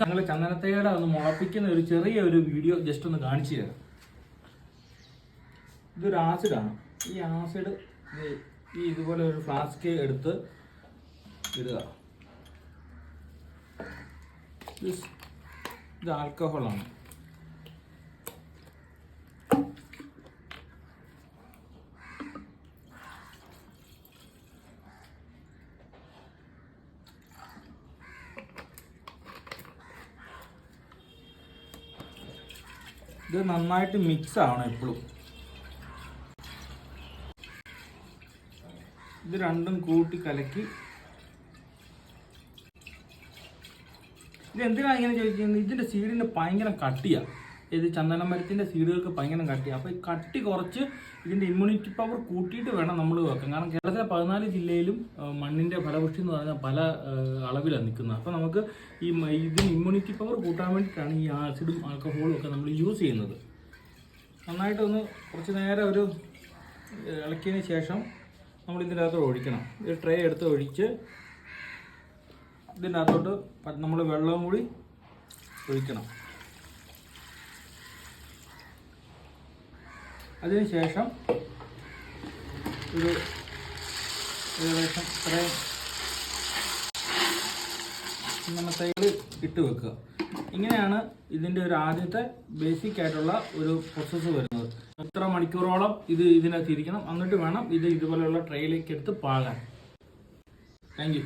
ഞങ്ങൾ ചന്ദനത്തേട ഒന്ന് മുളപ്പിക്കുന്ന ഒരു ചെറിയൊരു വീഡിയോ ജസ്റ്റ് ഒന്ന് കാണിച്ചു തരാം. ഇതൊരു ആസിഡാണ്. ഈ ആസിഡ് ഈ ഇതുപോലെ ഒരു ഫ്ലാസ്ക് എടുത്ത് ഇടുക. ഇത് ആൽക്കഹോളാണ്. ഇത് നന്നായിട്ട് മിക്സ് ആവണം എപ്പോഴും. ഇത് രണ്ടും കൂട്ടി കലക്കി. ഇത് എന്തിനാണ് ഇങ്ങനെ ചോദിക്കുന്നത്? ഇതിന്റെ സീഡിന് ഭയങ്കര കട്ടിയാണ്. ഇത് ചന്ദന മരത്തിന്റെ സീഡുകൾക്ക് ഭയങ്കര കട്ടിയാണ്. അപ്പോൾ ഈ കട്ടി കുറച്ച് ഇതിന്റെ ഇമ്മ്യൂണിറ്റി പവർ കൂട്ടിയിട്ട് വേണം നമ്മൾ വെക്കാൻ. കാരണം കേരളത്തിലെ 14 ജില്ലയിലും മണ്ണിന്റെ ഫലപുഷ്ടി എന്ന് പറഞ്ഞാൽ പല അളവിലാണ് നിൽക്കുന്നത്. അപ്പോൾ നമുക്ക് ഇതിന് ഇമ്മ്യൂണിറ്റി പവർ കൂട്ടാൻ വേണ്ടിയിട്ടാണ് ഈ ആസിഡും ആൽക്കഹോളും ഒക്കെ നമ്മൾ യൂസ് ചെയ്യുന്നത്. നന്നായിട്ടൊന്ന് കുറച്ച് നേരം ഒരു ഇളക്കിയതിന് ശേഷം നമ്മൾ ഇതിൻ്റെ അകത്തോട്ട് ഒഴിക്കണം. ഒരു ട്രേ എടുത്ത് ഒഴിച്ച് ഇതിൻ്റെ അകത്തോട്ട് നമ്മൾ വെള്ളവും കൂടി ഒഴിക്കണം. അതിനുശേഷം ഒരു ഏകദേശം ഇത്രയും തൈകൾ ഇട്ട് വെക്കുക. ഇങ്ങനെയാണ് ഇതിൻ്റെ ഒരു ആദ്യത്തെ ബേസിക് ആയിട്ടുള്ള ഒരു പ്രോസസ്സ് വരുന്നത്. എത്ര മണിക്കൂറോളം ഇതിനകത്ത് ഇരിക്കണം, എന്നിട്ട് വേണം ഇത് ഇതുപോലെയുള്ള ട്രേയിലേക്ക് എടുത്ത് പാകാൻ. Thank you.